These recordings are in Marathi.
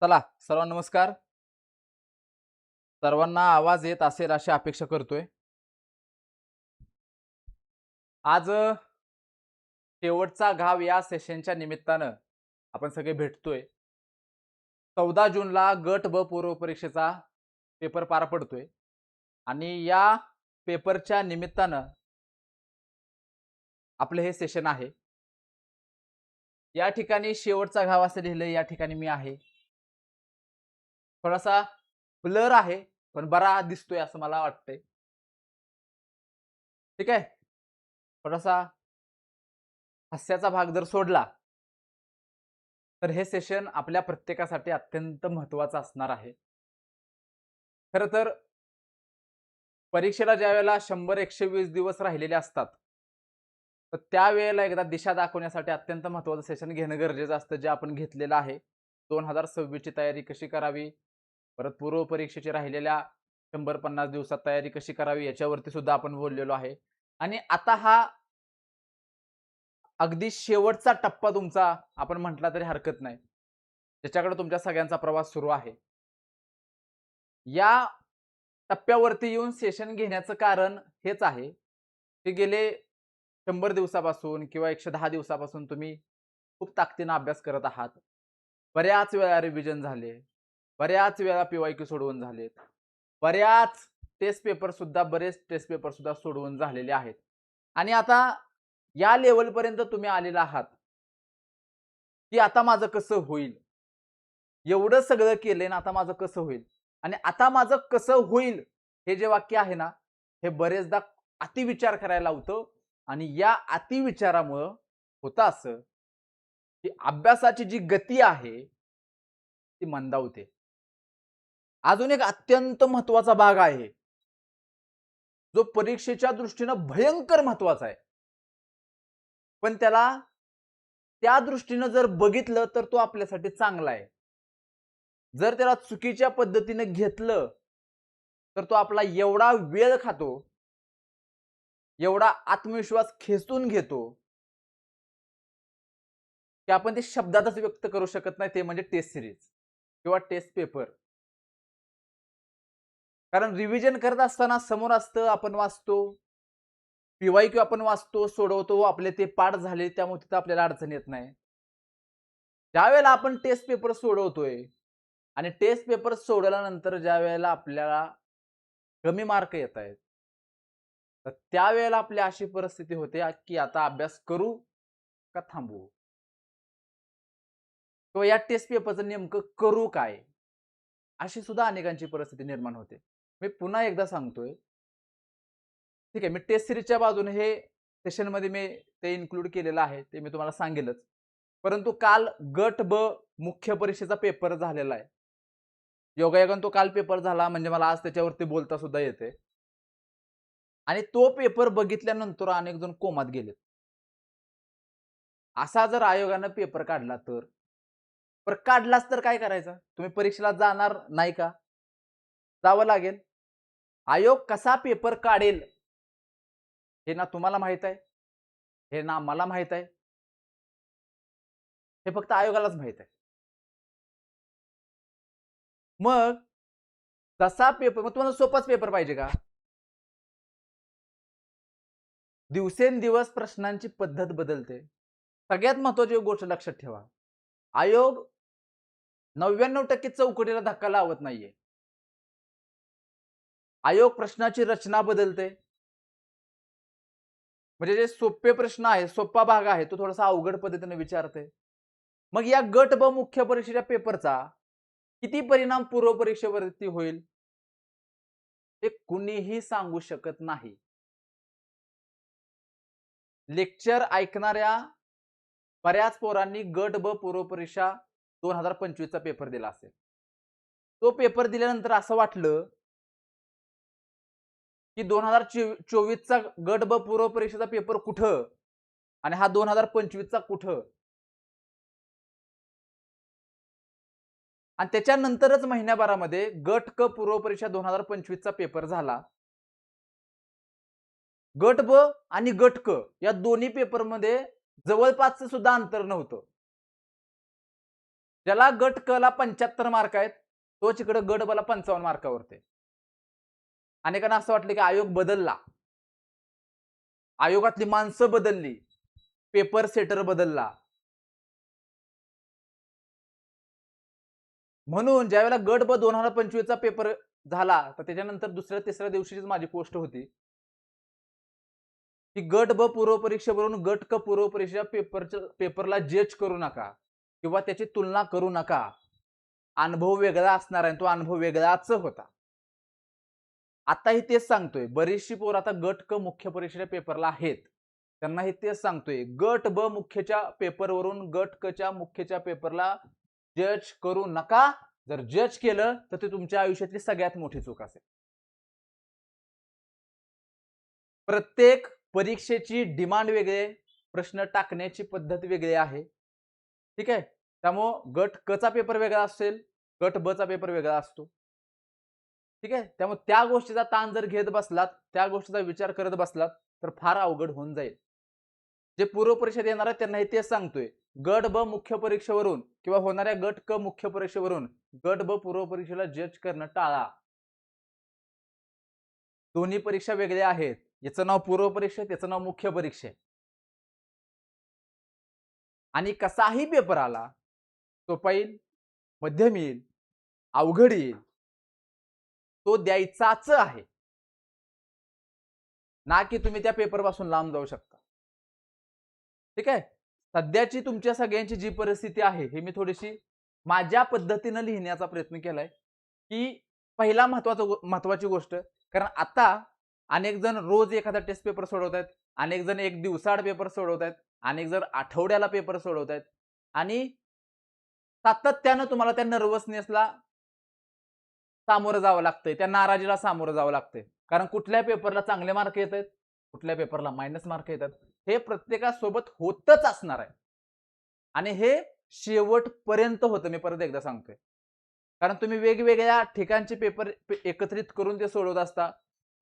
चला सर्वांना नमस्कार. सर्वांना आवाज येत असेल अशी अपेक्षा करतोय. आज शेवटचा घाव या सेशनच्या निमित्तानं आपण सगळे भेटतोय. 14 जूनला गट ब पूर्व परीक्षेचा पेपर पार पडतोय आणि या पेपरच्या निमित्तानं आपलं हे सेशन आहे. या ठिकाणी शेवटचा घाव असं लिहिलंय, या ठिकाणी मी आहे. थोडासा ब्लर आहे पण बरा दिसतोय असं मला वाटतंय. ठीक आहे. थोडासा हास्याचा भाग जर सोडला तर हे सेशन आपल्या प्रत्येकासाठी अत्यंत महत्त्वाचं असणार आहे. खरं तर परीक्षेला ज्यावेळेला 100-120 दिवस राहिलेले असतात, तर त्यावेळेला एकदा दिशा दाखवण्यासाठी अत्यंत महत्त्वाचं सेशन घेणं गरजेचं असतं, जे आपण घेतलेलं आहे. 2026 ची तयारी कशी करावी, परत पूर्व परीक्षेची राहिलेल्या 100-50 दिवसात तयारी कशी करावी याच्यावरती सुद्धा आपण बोललेलो आहे. आणि आता हा अगदी शेवटचा टप्पा तुमचा आपण म्हटला तरी हरकत नाही, ज्याच्याकडे तुमच्या सगळ्यांचा प्रवास सुरू आहे. या टप्प्यावरती येऊन सेशन घेण्याचं कारण हेच आहे, की गेले 100 दिवसापासून किंवा 110 दिवसापासून तुम्ही खूप ताकदीनं अभ्यास करत आहात. बऱ्याच वेळा रिव्हिजन झाले, बऱ्याच वेळा पीवायक्यू सोडवून झालेत, बरेच टेस्ट पेपर सुद्धा सोडवून झालेले आहेत. आणि आता या लेवलपर्यंत तुम्ही आलेला आहात, की आता माझं कसं होईल? एवढं सगळं केलंय ना, आता माझं कसं होईल? आणि आता माझं कसं होईल हे जे वाक्य आहे ना, हे बरेचदा अतिविचार करायला लावतं आणि या अतिविचारामुळं होतं असं, की अभ्यासाची जी गती आहे ती मंदावते. अजून एक अत्यंत महत्त्वाचा भाग आहे, जो परीक्षेच्या दृष्टीनं भयंकर महत्त्वाचा आहे. पण त्याला त्या दृष्टीनं जर बघितलं तर तो आपल्यासाठी चांगला आहे. जर त्याला चुकीच्या पद्धतीनं घेतलं, तर तो आपला एवढा वेळ खातो, एवढा आत्मविश्वास खेचून घेतो, की आपण ते शब्दातच व्यक्त करू शकत नाही. ते म्हणजे टेस्ट सिरीज किंवा टेस्ट पेपर. कारण रिव्हिजन करत असताना समोर असतं, आपण वाचतो, पीवायक्यू आपण वाचतो, सोडवतो, आपले ते पाठ झाले, त्यामुळे तिथं आपल्याला अडचण येत नाही. ज्यावेळेला आपण टेस्ट पेपर सोडवतोय आणि टेस्ट पेपर सोडवल्यानंतर ज्यावेळेला आपल्याला कमी मार्क येत आहेत, तर त्यावेळेला आपली अशी परिस्थिती होते, की आता अभ्यास करू का थांबवू? किंवा या टेस्ट पेपरचं नेमकं करू काय? अशी सुद्धा अनेकांची परिस्थिती निर्माण होते. मी पुन्हा एकदा सांगतोय, ठीक आहे, मी टेस्ट सीरीजच्या बाजूने हे सेशनमध्ये मी ते इन्क्लूड केलेलं आहे, ते मी तुम्हाला सांगेलच. परंतु काल गट ब मुख्य परीक्षेचा पेपर झालेला आहे. योगायोगाने तो काल पेपर झाला म्हणजे मला आज त्याच्यावरती बोलता सुद्धा येते. आणि तो पेपर बघितल्यानंतर अनेक जण कोमात गेलेत. असा जर आयोगानं पेपर काढला तर? बरं काढलाच तर काय करायचं? तुम्ही परीक्षेला जाणार नाही का? जावं लागेल. आयोग कसा पेपर काढेल हे ना तुम्हाला माहित आहे, हे ना मला माहित आहे. हे फक्त आयोगालाच माहित आहे. मग तसा पेपर, मग तुम्हाला सोपाच पेपर पाहिजे का? दिवसेंदिवस प्रश्नांची पद्धत बदलते. सगळ्यात महत्त्वाची गोष्ट लक्षात ठेवा. आयोग 99% चौकटीला धक्का लावत नाहीये. आयोग प्रश्नाची रचना बदलते. म्हणजे जे सोपे प्रश्न आहे, सोपा भाग आहे, तो थोडासा अवघड पद्धतीने विचारते. मग या गट ब मुख्य परीक्षेच्या पेपरचा किती परिणाम पूर्व परीक्षेवरती होईल हे कुणीही सांगू शकत नाही. लेक्चर ऐकणाऱ्या बऱ्याच पोरांनी गट ब पूर्व परीक्षा 2025 चा पेपर दिला असेल. तो पेपर दिल्यानंतर असं वाटलं, की 2024 चा गट ब पूर्व परीक्षेचा पेपर कुठं आणि हा 2025 चा कुठं? आणि त्याच्यानंतरच महिन्याभरामध्ये गट क पूर्व परीक्षा 2025 चा पेपर झाला. गट ब आणि गट क या दोन्ही पेपरमध्ये जवळपासचं सुद्धा अंतर नव्हतं. ज्याला गट क ला 75 मार्क आहेत तोच इकडे गट ब ला 55 मार्कावरती. अनेकांना असं वाटलं की आयोग बदलला, आयोगातली माणसं बदलली, पेपर सेटर बदलला. म्हणून ज्यावेळेला गट ब 2025 चा पेपर झाला तर त्याच्यानंतर दुसऱ्या तिसऱ्या दिवशीच माझी पोस्ट होती की गट ब पूर्व परीक्षेवरून गट क पूर्व परीक्षा पेपरला जज करू नका किंवा त्याची तुलना करू नका. अनुभव वेगळा असणार आहे, तो अनुभव वेगळाच होता. आताही तेच सांगतोय, बरीचशी पोरं आता गट क मुख्य परीक्षेच्या पेपरला आहेत. त्यांनाही तेच सांगतोय, गट ब मुख्यच्या पेपरवरून गट क च्या मुख्यच्या पेपरला जज करू नका. जर जज केलं तर ते तुमच्या आयुष्यातली सगळ्यात मोठी चूक असेल. प्रत्येक परीक्षेची डिमांड वेगळी आहे, प्रश्न टाकण्याची पद्धत वेगळी आहे. ठीक आहे. त्यामुळं गट क चा पेपर वेगळा असेल, गट ब चा पेपर वेगळा असतो. ठीक आहे. त्यामुळे त्या गोष्टीचा ताण जर घेत बसलात, त्या गोष्टीचा विचार करत बसलात तर फार अवघड होऊन जाईल. जे पूर्व परीक्षा देणार आहेत त्यांनाही तेच सांगतोय, गट ब मुख्य परीक्षेवरून किंवा होणाऱ्या गट क मुख्य परीक्षेवरून गट ब पूर्व परीक्षेला जज करणं टाळा. दोन्ही परीक्षा वेगळ्या आहेत. याचं नाव पूर्व परीक्षा, त्याचं नाव मुख्य परीक्षा. आणि कसाही पेपर आला, सोपा येईल, मध्यम येईल, अवघड येईल, तो द्यायचाच आहे. ना की तुम्ही त्या पेपर पासून लांब जाऊ शकता. ठीक आहे. सध्याची तुमच्या सगळ्यांची जी परिस्थिती आहे हे मी थोडीशी माझ्या पद्धतीने लिहिण्याचा प्रयत्न केलाय की पहिला महत्वाची गोष्ट, कारण आता अनेक जण रोज एखादा टेस्ट पेपर सोडवत आहेत, अनेक जण एक दिवसाआड पेपर सोडवत आहेत, अनेक जण आठवड्याला पेपर सोडवत आहेत आणि सातत्यानं तुम्हाला त्या नर्वसनेसला सामोरं जावं लागतंय, त्या नाराजीला सामोरं जावं लागतंय. कारण कुठल्या पेपरला चांगले मार्क येत आहेत, कुठल्या पेपरला मायनस मार्क येतात, हे प्रत्येकासोबत होतच असणार आहे. आणि हे शेवटपर्यंत होतं, मी परत एकदा सांगतोय. कारण तुम्ही वेगवेगळ्या ठिकाणचे पेपर एकत्रित करून ते सोडवत असता.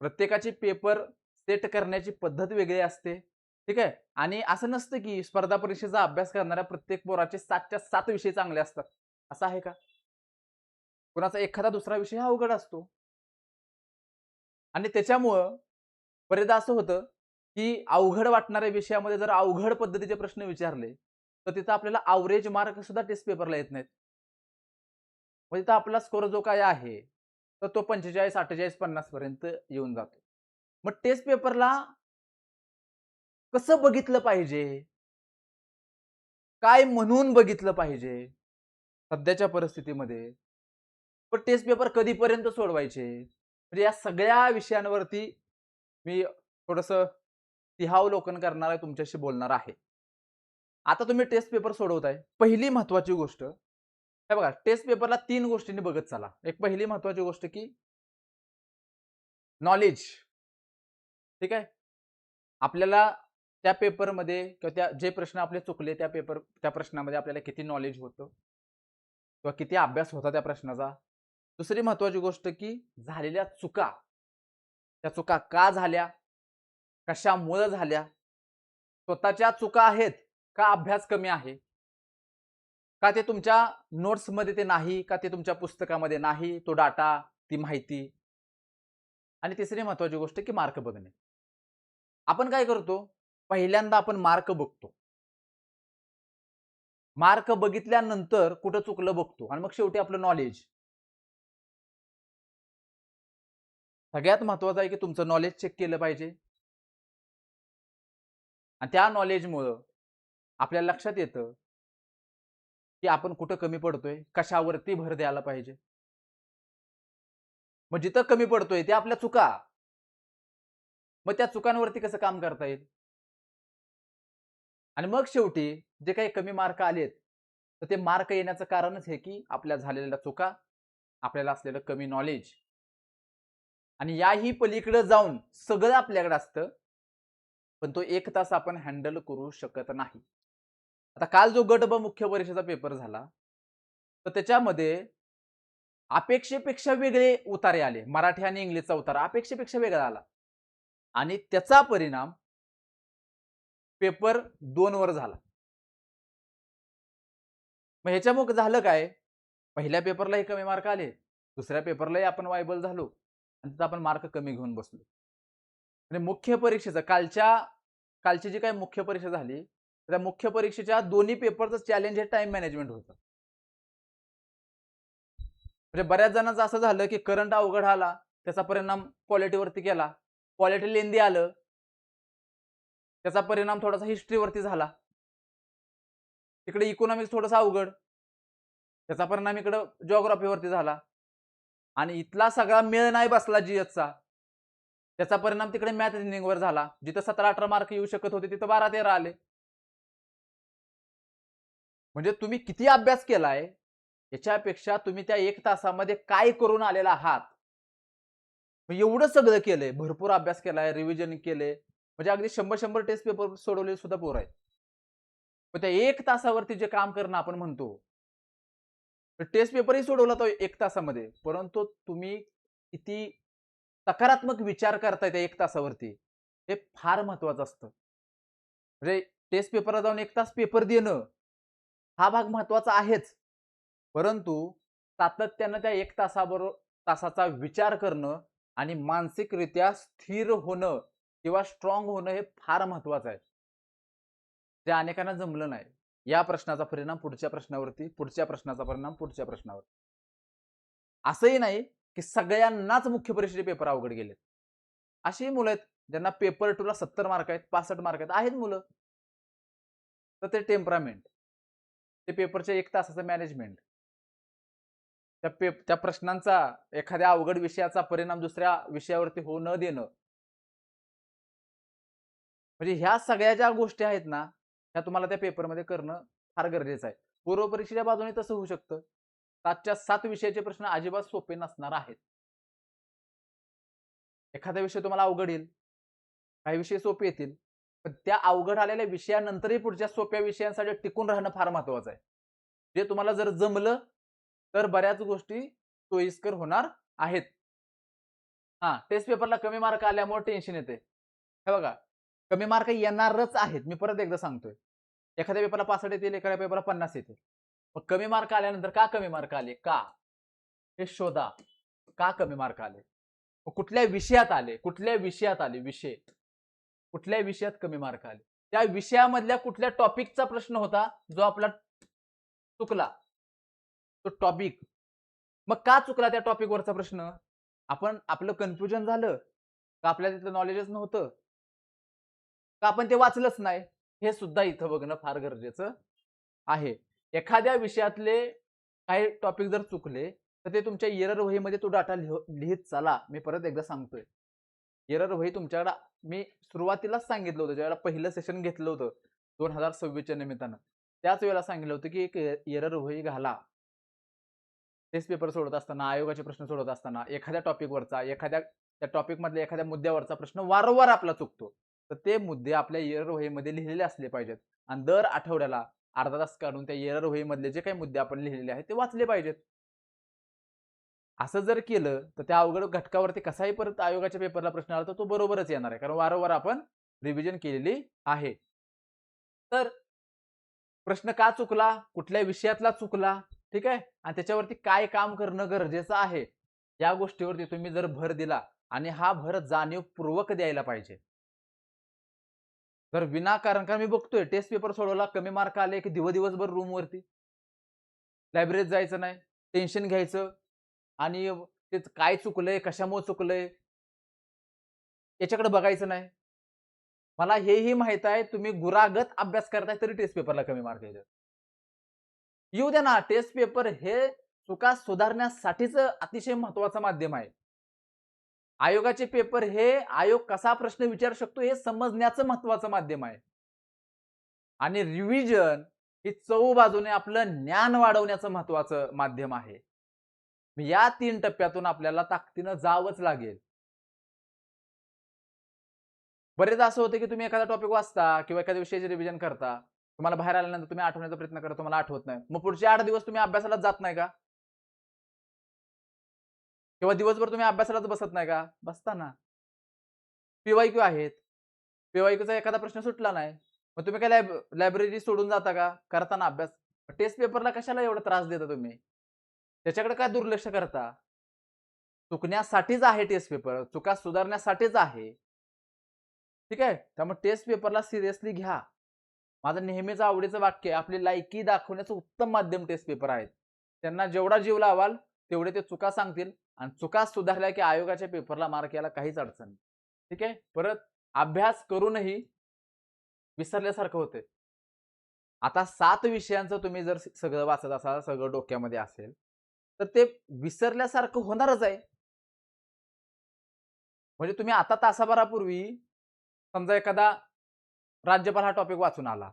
प्रत्येकाची पेपर सेट करण्याची पद्धत वेगळी असते. ठीक आहे. आणि असं नसतं की स्पर्धा परीक्षेचा अभ्यास करणाऱ्या प्रत्येक पोराचे 7च्या 7 विषय चांगले असतात. असं आहे का? कुणाचा एखादा दुसरा विषय हा अवघड असतो. आणि त्याच्यामुळं बरेचदा असं होतं की अवघड वाटणाऱ्या विषयामध्ये जर अवघड पद्धतीचे प्रश्न विचारले तर तिथं आपल्याला अवरेज मार्क सुद्धा टेस्ट पेपरला येत नाहीत. म्हणजे तिथं आपला स्कोर जो काय आहे तर तो 45, 48, 50 पर्यंत येऊन जातो. मग टेस्ट पेपरला कसं बघितलं पाहिजे? काय म्हणून बघितलं पाहिजे? सध्याच्या परिस्थितीमध्ये पण टेस्ट पेपर कधीपर्यंत सोडवायचे? म्हणजे या सगळ्या विषयांवरती मी थोडंसं सिंहावलोकन करणार आहे, तुमच्याशी बोलणार आहे. आता तुम्ही टेस्ट पेपर सोडवताय. पहिली महत्वाची गोष्ट, हे बघा, टेस्ट पेपरला 3 गोष्टींनी बघत चला. एक पहिली महत्वाची गोष्ट की नॉलेज. ठीक आहे. आपल्याला त्या पेपरमध्ये किंवा त्या जे प्रश्न आपले चुकले त्या प्रश्नामध्ये आपल्याला किती नॉलेज होतं किंवा किती अभ्यास होता त्या प्रश्नाचा. दुसरी महत्वाची गोष्ट की झालेल्या चुका, त्या चुका का झाल्या, कशामुळे झाल्या, स्वतःच्या चुका आहेत का अभ्यास कमी आहे, का ते तुमच्या नोट्समध्ये ते नाही, का ते तुमच्या पुस्तकामध्ये नाही, तो डाटा, ती माहिती. आणि तिसरी महत्वाची गोष्ट की मार्क बघणे. आपण काय करतो, पहिल्यांदा आपण मार्क बघतो. मार्क बघितल्यानंतर कुठं चुकलं बघतो आणि मग शेवटी आपलं नॉलेज. सगळ्यात महत्वाचं आहे की तुमचं नॉलेज चेक केलं पाहिजे. आणि त्या नॉलेजमुळं आपल्याला लक्षात येतं की आपण कुठं कमी पडतोय, कशावरती भर द्यायला पाहिजे. मग जिथं कमी पडतोय ते आपल्या चुका. मग त्या चुकांवरती कसं काम करता येईल. आणि मग शेवटी जे काही कमी मार्क आलेत तर ते मार्क येण्याचं कारणच हे की आपल्या झालेल्या चुका, आपल्याला असलेलं कमी नॉलेज. आणि याही पलीकडे जाऊन सगळं आपल्याकडे असतं पण तो 1 तास आपण हँडल करू शकत नाही. आता काल जो गट ब मुख्य परीक्षेचा पेपर झाला तर त्याच्यामध्ये अपेक्षेपेक्षा वेगळे उतारे आले. मराठी आणि इंग्लिशचा उतारा अपेक्षेपेक्षा वेगळा आला आणि त्याचा परिणाम पेपर 2 वर झाला. मग ह्याच्यामुळे झालं काय, पहिल्या पेपरलाही कमी मार्क आले, दुसऱ्या पेपरलाही आपण वायबल झालो आणि तिथं आपण मार्क कमी घेऊन बसलो. म्हणजे मुख्य परीक्षेचं कालची जी काही मुख्य परीक्षा झाली, त्या मुख्य परीक्षेच्या दोन्ही पेपरचं चॅलेंज हे टाईम मॅनेजमेंट होतं. म्हणजे बऱ्याच जणांचं असं झालं, की करंट अवघड आला, त्याचा परिणाम पॉलिटीवरती केला. पॉलिटी लेंदी आलं, त्याचा परिणाम थोडासा हिस्ट्रीवरती झाला. तिकडे इकॉनॉमिक्स थोडंसं अवघड, त्याचा परिणाम इकडं जिओग्राफीवरती झाला. आणि इथला सगळा मेळ नाही बसला जीएसचा, त्याचा परिणाम तिकडे मॅथ रिजनिंगवर झाला. जिथं 17-18 मार्क येऊ शकत होते, तिथं 12-13 आले. म्हणजे तुम्ही किती अभ्यास केलाय, याच्यापेक्षा तुम्ही त्या 1 तासामध्ये काय करून आलेला आहात. एवढं सगळं केलंय, भरपूर अभ्यास केलाय, रिव्हिजन केले, म्हणजे अगदी 100-100 टेस्ट पेपर सोडवले सुद्धा पोरं आहेत. पण त्या 1 तासावरती जे काम करणं आपण म्हणतो, टेस्ट पेपरही सोडवला तो 1 तासामध्ये. परंतु तुम्ही किती सकारात्मक विचार करताय त्या 1 तासावरती, हे फार महत्वाचं असतं. म्हणजे टेस्ट पेपरला जाऊन 1 तास पेपर देणं, हा भाग महत्वाचा आहेच. परंतु सातत्यानं त्या 1 तासाचा विचार करणं आणि मानसिकरित्या स्थिर होणं किंवा स्ट्रॉंग होणं हे फार महत्वाचं आहे. ते अनेकांना जमलं नाही. या प्रश्नाचा परिणाम पुढच्या प्रश्नावरती, पुढच्या प्रश्नाचा परिणाम पुढच्या प्रश्नावर. असंही नाही, की सगळ्यांनाच मुख्य परीक्षेचे पेपर अवघड गेलेत. अशीही मुलं आहेत, ज्यांना पेपर 2 ला 70 मार्क आहेत, 65 मार्क आहेत. आहेत मुलं. तर ते टेम्परामेंट, ते पेपरच्या 1 तासाचं मॅनेजमेंट, त्या प्रश्नांचा एखाद्या अवघड विषयाचा परिणाम दुसऱ्या विषयावरती होऊ न देणं. म्हणजे ह्या सगळ्या ज्या गोष्टी आहेत ना, ह्या तुम्हाला त्या पेपरमध्ये करणं फार गरजेचं आहे. पूर्व परीक्षेच्या बाजूने तसं होऊ शकतं. 7च्या 7 विषयाचे प्रश्न अजिबात सोपे नसणार आहेत. एखादा विषय तुम्हाला अवघड येईल, काही विषय सोपे येतील. पण त्या अवघड आलेल्या विषयानंतरही पुढच्या सोप्या विषयांसाठी टिकून राहणं फार महत्वाचं आहे. जे तुम्हाला जर जमलं, तर बऱ्याच गोष्टी सोयीस्कर होणार आहेत. हां, टेस्ट पेपरला कमी मार्क आल्यामुळे टेन्शन येते. हे बघा, कमी मार्क येणारच आहेत. मी परत एकदा सांगतोय. एखाद्या पेपरला 65 येतील, एखाद्या पेपरला 50 येतील. मग कमी मार्क आल्यानंतर का कमी मार्क आले? का? हे शोधा. का कमी मार्क आले? मग कुठल्या विषयात आले? कुठल्या विषयात आले? विषय. कुठल्या विषयात कमी मार्क आले? त्या विषयामधल्या कुठल्या टॉपिकचा प्रश्न होता, जो आपला चुकला? तो टॉपिक. मग का चुकला त्या टॉपिकवरचा प्रश्न? आपलं कन्फ्युजन झालं? का आपल्याला तिथलं नॉलेजच नव्हतं? का आपण ते वाचलंच नाही? हे सुद्धा इथं बघणं फार गरजेचं आहे. एखाद्या विषयातले काही टॉपिक जर चुकले, तर ते तुमच्या एरर वहीमध्ये तो डाटा लिहीत चला. मी परत एकदा सांगतोय. एरर वही तुमच्याकडे मी सुरुवातीलाच सांगितलं होतं, ज्यावेळेला पहिलं सेशन घेतलं होतं 2026च्या निमित्तानं. त्याच वेळेला सांगितलं होतं, की एक एरर वही घाला. टेस्ट पेपर सोडवत असताना, आयोगाचे प्रश्न सोडवत असताना, एखाद्या टॉपिकवरचा, त्या टॉपिकमधल्या एखाद्या मुद्द्यावरचा प्रश्न वारंवार आपला चुकतो. तर ते मुद्दे आपल्या एरर वहीमध्ये लिहिलेले असले पाहिजेत आणि दर आठवड्याला अर्धा तास काढून त्या एरर वहीमधले जे काही मुद्दे आपण लिहिलेले आहेत ते वाचले पाहिजेत. असं जर केलं तर त्या अवघड घटकावरती कसाही परत आयोगाच्या पेपरला प्रश्न आला तर तो बरोबरच येणार आहे, कारण वारंवार आपण रिव्हिजन केलेली आहे. तर प्रश्न का चुकला, कुठल्या विषयातला चुकला, ठीक आहे, आणि त्याच्यावरती काय काम करणं गरजेचं आहे, या गोष्टीवरती तुम्ही जर भर दिला आणि हा भर जाणीवपूर्वक द्यायला पाहिजे. तर विनाकारण, कारण मी बघतोय टेस्ट पेपर सोडवला, कमी मार्क आले की दिवसभर रूमवरती, लायब्ररीत जायचं नाही, टेन्शन घ्यायचं आणि ते काय चुकलंय, कशामुळे चुकलंय, याच्याकडे बघायचं नाही. मला हेही माहित आहे तुम्ही गुरागत अभ्यास करताय तरी टेस्ट पेपरला कमी मार्क येतात. येऊ द्या ना, टेस्ट पेपर हे चुका सुधारण्यासाठीच अतिशय महत्वाचं माध्यम आहे. आयोगाचे पेपर हे आयोग कसा प्रश्न विचारू शकतो हे समजण्याचं महत्वाचं माध्यम आहे. आणि रिव्हिजन ही चहू बाजूने आपलं ज्ञान वाढवण्याचं महत्वाचं माध्यम आहे. या 3 टप्प्यातून आपल्याला ताकदीनं जावंच लागेल. बरेचदा असं होतं की तुम्ही एखादा टॉपिक वाचता किंवा एखाद्या विषयाचे रिव्हिजन करता. तुम्हाला बाहेर आल्यानंतर तुम्ही आठवण्याचा प्रयत्न करता, तुम्हाला आठवत नाही. मग पुढचे 8 दिवस तुम्ही अभ्यासालाच जात नाही का? किंवा दिवसभर तुम्ही अभ्यासालाच बसत नाही का? बसता ना. पी-वाय-क्यू आहेत. पी-वाय-क्यूचा एखादा प्रश्न सुटला नाही. मग तुम्ही काय लायब्ररी सोडून जाता का? करता ना अभ्यास. टेस्ट पेपरला कशाला एवढा त्रास देता तुम्ही? त्याच्याकडे काय दुर्लक्ष करता? चुकण्यासाठीच आहे टेस्ट पेपर. चुका सुधारण्यासाठीच आहे. ठीक आहे? त्यामुळे टेस्ट पेपरला सिरियसली घ्या. माझं नेहमीच आवडीचं वाक्य आहे, आपली लायकी दाखवण्याचं उत्तम माध्यम टेस्ट पेपर आहेत. त्यांना जेवढा जीव लावाल, तेवढे ते चुका सांगतील आणि चुका सुधारल्या की आयोगाच्या पेपरला मार्क यायला काहीच अडचण नाही. ठीक आहे? परत अभ्यास करूनही विसरल्यासारखं होतंय. आता 7 विषयांचं तुम्ही जर सगळं वाचत असाल, सगळं डोक्यामध्ये असेल, तर ते विसरल्यासारखं होणारच आहे. म्हणजे तुम्ही आता तासाभरापूर्वी समजा एखादा राज्यपाल हा टॉपिक वाचून आला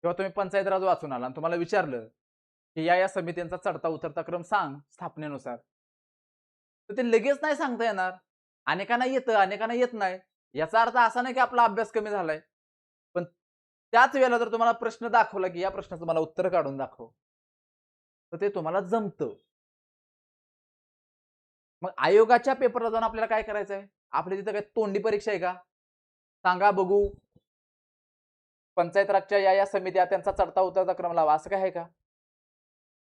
किंवा तुम्ही पंचायत राज वाचून आला आणि तुम्हाला विचारलं, की या समित्यांचा चढता उतरता क्रम सांग स्थापनेनुसार. तर ते लगेच नाही सांगता येणार. अनेकांना येतं, अनेकांना येत नाही. याचा अर्थ असा नाही की आपला अभ्यास कमी झालाय. पण त्याच वेळेला जर तुम्हाला प्रश्न दाखवला, की या प्रश्नाचं मला उत्तर काढून दाखव. तर ते तुम्हाला जमतं. मग आयोगाच्या पेपरला जाऊन आपल्याला काय करायचंय? आपल्या तिथं काय तोंडी परीक्षा आहे का? सांगा बघू. पंचायत राजच्या या समित्या त्यांचा चढता उतरता क्रम लावा असं काय आहे का?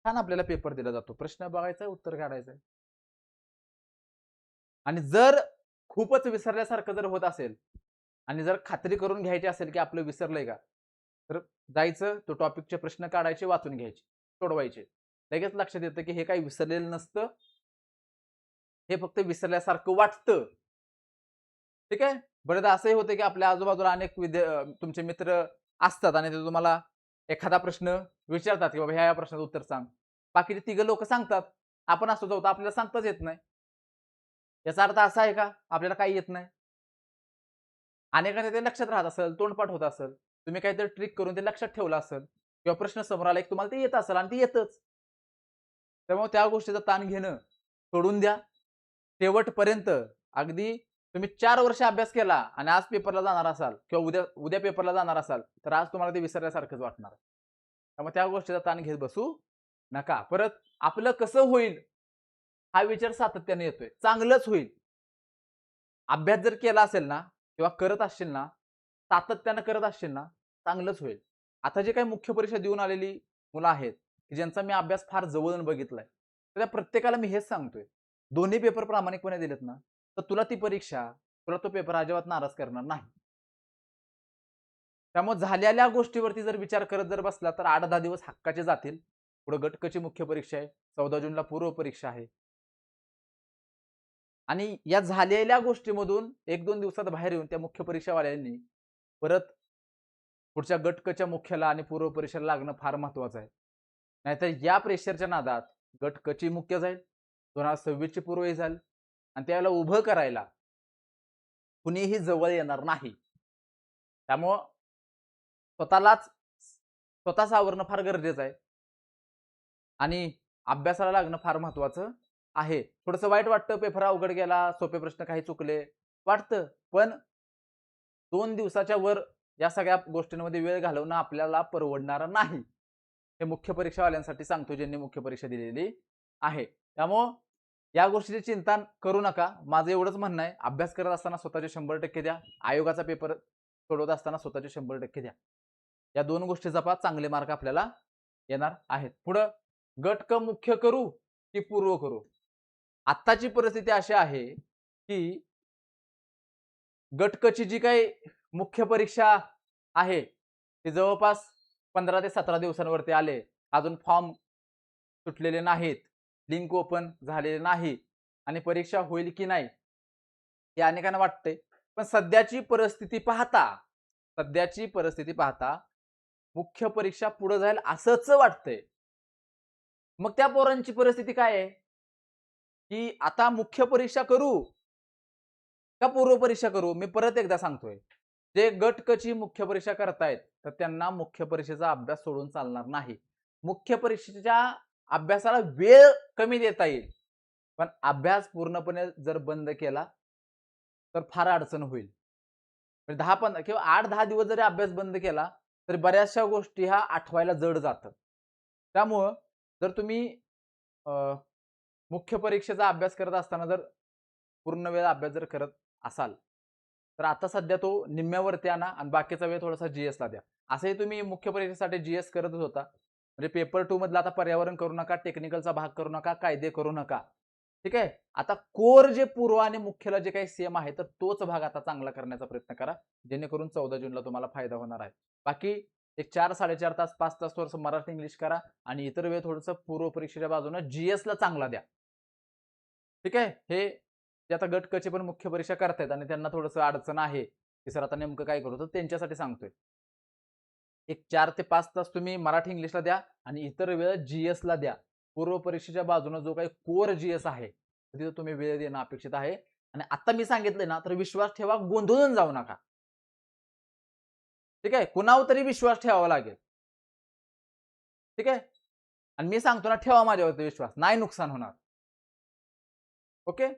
छान आपल्याला पेपर दिला जातो. प्रश्न बघायचा, उत्तर काढायचंय. आणि जर खूपच विसरल्यासारखं जर होत असेल आणि जर खात्री करून घ्यायची असेल, की आपलं विसरलंय का? तर जायचं, तो टॉपिकचे प्रश्न काढायचे, वाचून घ्यायचे, सोडवायचे. लगेच लक्षात येतं, की हे काही विसरलेलं नसतं. हे फक्त विसरल्यासारखं वाटतं. ठीक आहे? बरेचदा असंही होतं, की आपल्या आजूबाजूला अनेक तुमचे मित्र असतात आणि ते तुम्हाला एखादा प्रश्न विचारतात, की बाबा ह्या प्रश्नाचं उत्तर सांग. बाकीचे तिघं लोकं सांगतात. आपण असतो जाऊ आपल्याला सांगताच येत नाही. याचा अर्थ असा आहे का आपल्याला काही येत नाही? अनेकांना ते लक्षात राहत असेल, तोंडपाठ होत असेल. तुम्ही काहीतरी ट्रिक करून ते लक्षात ठेवलं असेल किंवा प्रश्न समोर आला, की तुम्हाला ते येत असेल आणि ते येतच. त्यामुळे त्या गोष्टीचा ताण घेणं सोडून द्या. शेवटपर्यंत अगदी तुम्ही 4 वर्ष अभ्यास केला आणि आज पेपरला जाणार असाल किंवा उद्या उद्या पेपरला जाणार असाल, तर आज तुम्हाला ते विसरल्यासारखंच वाटणार. त्यामुळे त्या गोष्टीचा ताण घेत बसू नका. परत आपलं कसं होईल हा विचार सातत्याने येतोय. चांगलंच होईल. अभ्यास जर केला असेल ना किंवा करत असशील ना, सातत्यानं करत असशील ना, चांगलंच होईल. आता जे काही मुख्य परीक्षा देऊन आलेली मुलं आहेत, की ज्यांचा मी अभ्यास फार जवळून बघितलाय, तर त्या प्रत्येकाला मी हेच सांगतोय. दोन्ही पेपर प्रामाणिकपणे दिलेत ना, तर तुला ती परीक्षा, तुला तो पेपर अजिबात नाराज करणार नाही. त्यामुळे झालेल्या गोष्टीवरती जर विचार करत जर बसला, तर 8-10 दिवस हक्काचे जातील. पुढे गटकची मुख्य परीक्षा आहे. 14 जूनला पूर्व परीक्षा आहे. आणि या झालेल्या गोष्टीमधून 1-2 दिवसात बाहेर येऊन त्या मुख्य परीक्षावाल्यांनी परत पुढच्या गटकच्या मुख्याला आणि पूर्व परीक्षेला लागणं फार महत्वाचं आहे. नाहीतर या प्रेशरच्या नादात गटकची मुख्य जाईल, 2026 ची पूर्वही जाईल आणि त्याला उभं करायला कुणीही जवळ येणार नाही. त्यामुळं स्वतःलाच स्वतः सावरणं फार गरजेचं आहे आणि अभ्यासाला लागणं फार महत्वाचं आहे. थोडंसं वाईट वाटतं, पेपर अवघड गेला, सोपे प्रश्न काही चुकले, वाटतं. पण 2 दिवसाच्या वर या सगळ्या गोष्टींमध्ये वेळ घालवणं आपल्याला परवडणारं नाही. हे मुख्य परीक्षावाल्यांसाठी सांगतो, ज्यांनी मुख्य परीक्षा दिलेली आहे. त्यामुळं या गोष्टीची चिंता करू नका. माझं एवढंच म्हणणं आहे, अभ्यास करत असताना स्वतःचे 100% द्या. आयोगाचा पेपर सोडवत असताना स्वतःचे 100% द्या. या 2 गोष्टी जपा, चांगले मार्क आपल्याला येणार आहेत. पुढं गट क मुख्य करू की पूर्व करू? आत्ताची परिस्थिती अशी आहे, की गट क ची जी काही मुख्य परीक्षा आहे, ती जवळपास 15 ते 17 दिवसांवरती आले. अजून फॉर्म सुटलेले नाहीत. लिंक ओपन झालेले नाही आणि परीक्षा होईल की नाही हे अनेकांना वाटतंय. पण सध्याची परिस्थिती पाहता मुख्य परीक्षा पुढे जाईल असंच वाटतंय. मग त्या पोरांची परिस्थिती काय आहे, की आता मुख्य परीक्षा करू का पूर्व परीक्षा करू? मी परत एकदा सांगतोय. जे गट क ची मुख्य परीक्षा करतायत, तर त्यांना मुख्य परीक्षेचा अभ्यास सोडून चालणार नाही. मुख्य परीक्षेच्या अभ्यासाला वेळ कमी देता येईल. पण अभ्यास पूर्णपणे जर बंद केला, तर फार अडचण होईल. म्हणजे 10-15 किंवा 8-10 दिवस जरी अभ्यास बंद केला, तरी बऱ्याचशा गोष्टी ह्या आठवायला जड जातं. त्यामुळं जर तुम्ही अ, मुख्य परीक्षेचा अभ्यास करत असताना जर पूर्ण वेळ अभ्यास जर करत असाल, तर आता सध्या तो निम्म्यावरती आणा आणि बाकीचा वेळ थोडासा जी-एसला द्या. असंही तुम्ही मुख्य परीक्षेसाठी जी-एस करतच होता. म्हणजे पेपर 2 मधला आता पर्यावरण करू नका, टेक्निकलचा भाग करू नका, कायदे करू नका. ठीक आहे. आता कोर जे पूर्व आणि मुख्यला जे काही सेम आहे, तर तोच भाग आता चांगला करण्याचा प्रयत्न करा. जेणेकरून 14 जूनला तुम्हाला फायदा होणार आहे. बाकी एक 4-4.5 तास, 5 तास थोडंसं मराठी इंग्लिश करा आणि इतर वेळ थोडंसं पूर्व परीक्षेच्या बाजूनं जीएसला चांगला द्या. ठीक आहे. हे जे आता गट क ची पण मुख्य परीक्षा करतायत आणि त्यांना थोडंसं अडचण आहे, की सर आता नेमकं काय करू? तर त्यांच्यासाठी सांगतोय. एक 4 ते 5 तास तुम्ही मराठी इंग्लिशला द्या आणि इतर वेळ जीएसला द्या. पूर्व परीक्षेच्या बाजूने जो काही कोर जीएस आहे, तिथे तुम्ही वेळ देणं अपेक्षित आहे. आणि आता मी सांगितलंय ना, तर विश्वास ठेवा, गोंधळून जाऊ नका. ठीक आहे. कुणावर तरी विश्वास ठेवावा लागेल. ठीक आहे. आणि मी सांगतो ना, ठेवा माझ्यावरती विश्वास, नाही नुकसान होणार. ओके.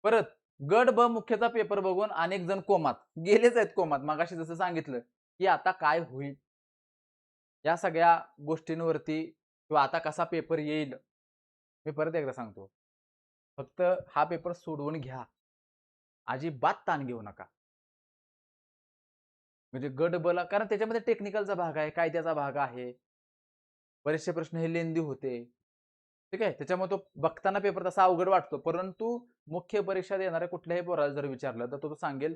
परत गट ब मुख्यचा पेपर बघून अनेक जण कोमात गेलेच आहेत कोमात. मगाशी जसं सांगितलं, की आता काय होईल? या सगळ्या गोष्टींवरती किंवा आता कसा पेपर येईल, मी परत एकदा सांगतो. फक्त हा पेपर सोडवून घ्या. अजिबात ताण घेऊ नका. म्हणजे गट बला कारण त्याच्यामध्ये टेक्निकलचा भाग आहे, कायद्याचा भाग आहे. बरेचसे प्रश्न हे लेंदी होते. ठीक आहे. त्याच्यामुळे तो बघताना पेपर तसा अवघड वाटतो. परंतु मुख्य परीक्षा देणाऱ्या कुठल्याही पोराला जर विचारलं, तर तो सांगेल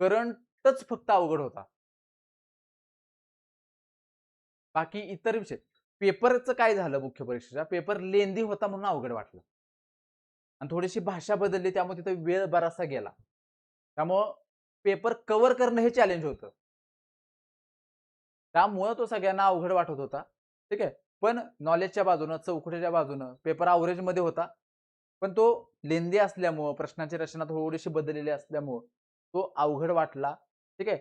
करंटच फक्त अवघड होता. बाकी इतर विषय पेपरचं काय झालं मुख्य परीक्षेचा पेपर लेंदी होता म्हणून अवघड वाटलं. आणि थोडीशी भाषा बदलली त्यामुळे तिथे वेळ बराचसा गेला. त्यामुळं पेपर कव्हर करणं हे चॅलेंज होतं. त्यामुळं तो सगळ्यांना अवघड वाटत होता. ठीक आहे. पण नॉलेजच्या बाजूनं, चौकटीच्या बाजूनं पेपर अव्हरेजमध्ये होता. पण तो लेंदी असल्यामुळं, प्रश्नांची रचना थोडीशी बदललेली असल्यामुळं तो अवघड वाटला. ठीक आहे.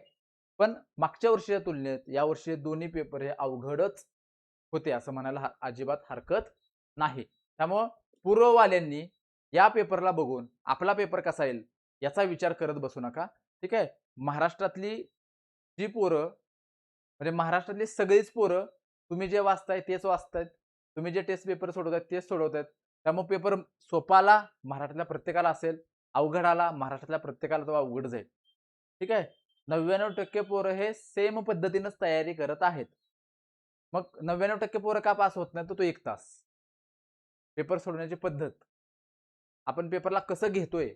पण मागच्या वर्षीच्या तुलनेत यावर्षी दोन्ही पेपर हे अवघडच होते असं म्हणायला अजिबात हरकत नाही. त्यामुळं पूर्ववाल्यांनी या पेपरला बघून आपला पेपर कसा येईल याचा विचार करत बसू नका. ठीक आहे. महाराष्ट्रातली जी पोरं म्हणजे महाराष्ट्रातली सगळीच पोरं तुम्ही जे वाचताय तेच वाचतायत. तुम्ही जे टेस्ट पेपर सोडवतायत तेच सोडवतायत. त्यामुळे पेपर सोपा आला महाराष्ट्रातल्या प्रत्येकाला असेल, अवघड आला महाराष्ट्रातल्या प्रत्येकाला तो अवघड जाईल. ठीक आहे. 99% पोरं हे सेम पद्धतीनंच तयारी करत आहेत. मग 99% पोरं का पास होत नाही? तर तो 1 तास. पेपर सोडवण्याची पद्धत. आपण पेपरला कसं घेतोय?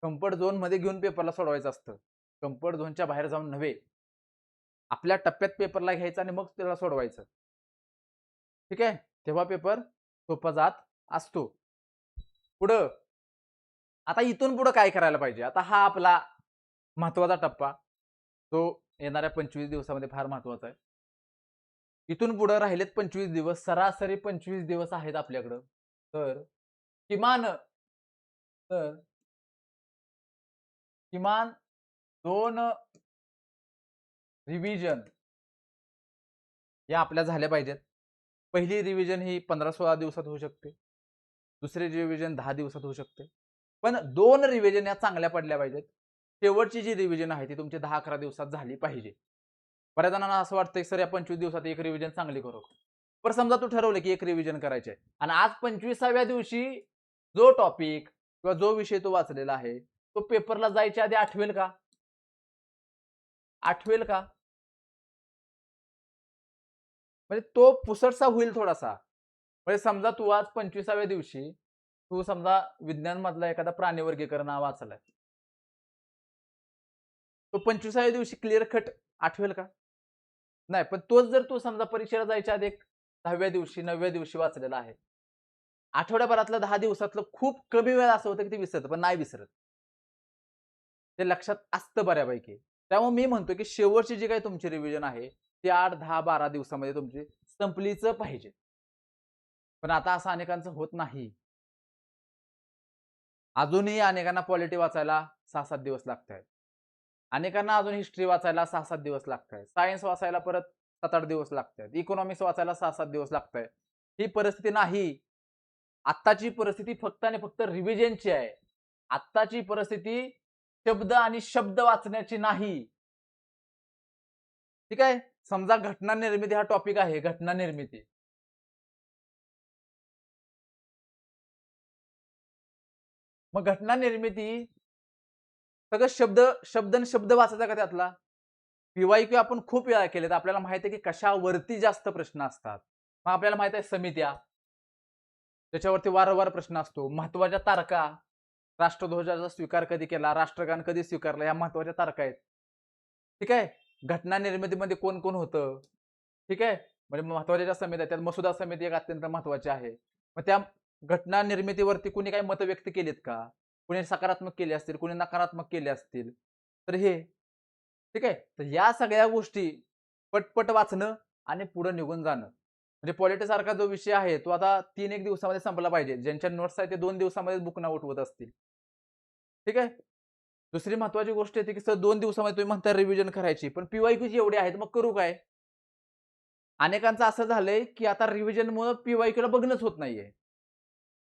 कम्फर्ट झोनमध्ये घेऊन पेपरला सोडवायचं असतं. कम्फर्ट झोनच्या बाहेर जाऊन नव्हे. आपल्या टप्प्यात पेपरला घ्यायचं आणि मग त्याला सोडवायचं. ठीक आहे. तेव्हा पेपर सोपा जात असतो. पुढं आता इथून पुढं काय करायला पाहिजे? आता हा आपला महत्वाचा टप्पा तो येणाऱ्या 25 दिवसामध्ये फार महत्वाचा आहे. इथून पुढे राहिलेत 25 दिवस, सरासरी 25 दिवस आहेत आपल्याकडं. तर किमान तर किमान 2 रिव्हिजन या आपल्या झाल्या पाहिजेत. पहिली रिव्हिजन ही 15-16 दिवसात होऊ शकते. दुसरी रिव्हिजन 10 दिवसात होऊ शकते. पण 2 रिव्हिजन या चांगल्या पडल्या पाहिजेत. शेवटची जी रिव्हिजन आहे ती तुमची 10-11 दिवसात झाली पाहिजे. बऱ्याच जणांना असं वाटतंय सर या 25 दिवसात एक रिव्हिजन चांगली करू. पण समजा तू ठरवलं की एक रिव्हिजन करायची आहे आणि आज 25व्या दिवशी जो टॉपिक किंवा जो विषय तो वाचलेला आहे तो पेपरला जायच्या आधी आठवेल का? आठवेल का? म्हणजे तो पुसटसा होईल थोडासा. म्हणजे समजा तू आज 25व्या दिवशी तू समजा विज्ञान मधला एखादा प्राणी वर्गीकरण वाचलाय. तो 25व्या दिवशी क्लिअर कट आठवेल का? नाही. पण तोच जर तू समजा परीक्षेला जायच्या आधी 10व्या दिवशी, 9व्या दिवशी वाचलेला आहे. आठवड्याभरातलं 10 दिवसातलं खूप कमी वेळा असं होतं की ते विसरतं, पण नाही विसरत. ते लक्षात असतं बऱ्यापैकी. त्यामुळे मी म्हणतो की शेवटची जी काही तुमची रिव्हिजन आहे, ती 8, 10, 12 दिवसामध्ये तुमची संपलीच पाहिजे. पण आता असं अनेकांचं होत नाही. अजूनही अनेकांना पॉलिटी वाचायला 6-7 दिवस लागतायत. अनेकांना अजून हिस्ट्री वाचायला 6-7 दिवस लागतायत. सायन्स वाचायला परत 7-8 दिवस लागतायत. इकॉनॉमिक्स वाचायला 6-7 दिवस लागतायत. ही परिस्थिती नाही. आत्ताची परिस्थिती फक्त आणि फक्त रिव्हिजनची आहे. आत्ताची परिस्थिती शब्द आणि शब्द वाचण्याची नाही. ठीक आहे. समजा घटना निर्मिती हा टॉपिक आहे. घटना निर्मिती. मग घटना निर्मिती सगळं शब्द आणि शब्द वाचायचा का त्यातला? पीवायक्यू आपण खूप वेळा केलेत. आपल्याला माहिती आहे की कशावरती जास्त प्रश्न असतात. मग आपल्याला माहित आहे समित्या, त्याच्यावरती वारंवार प्रश्न असतो. महत्वाच्या तारखा, राष्ट्रध्वजाचा स्वीकार कधी केला, राष्ट्रगान कधी स्वीकारलं, या महत्वाच्या तारखा आहेत. ठीक आहे. घटना निर्मितीमध्ये कोण कोण होतं, ठीक आहे. म्हणजे महत्वाच्या ज्या समित्या त्यात मसुदा समिती एक अत्यंत महत्वाची आहे. मग त्या घटना निर्मितीवरती कुणी काही मत व्यक्त केलीत का, कुणी सकारात्मक केले असतील, कुणी नकारात्मक केले असतील, तर हे ठीक आहे. तर या सगळ्या गोष्टी पटपट वाचणं आणि पुढे निघून जाणं. म्हणजे पॉलिटी सारखा जो विषय आहे तो आता 3-1 दिवसामध्ये संपला पाहिजे. ज्यांच्या नोट्स आहेत ते 2 दिवसामध्ये बुकना उठवत असतील. ठीक आहे. दुसरी महत्वाची गोष्ट येते की सर 2 दिवसामध्ये तुम्ही म्हणता रिव्हिजन करायची, पण पीवायक्यूज एवढे आहेत, मग करू काय? अनेकांचं असं झालंय की आता रिव्हिजनमुळे पीवायक्यूला बघणंच होत नाहीये.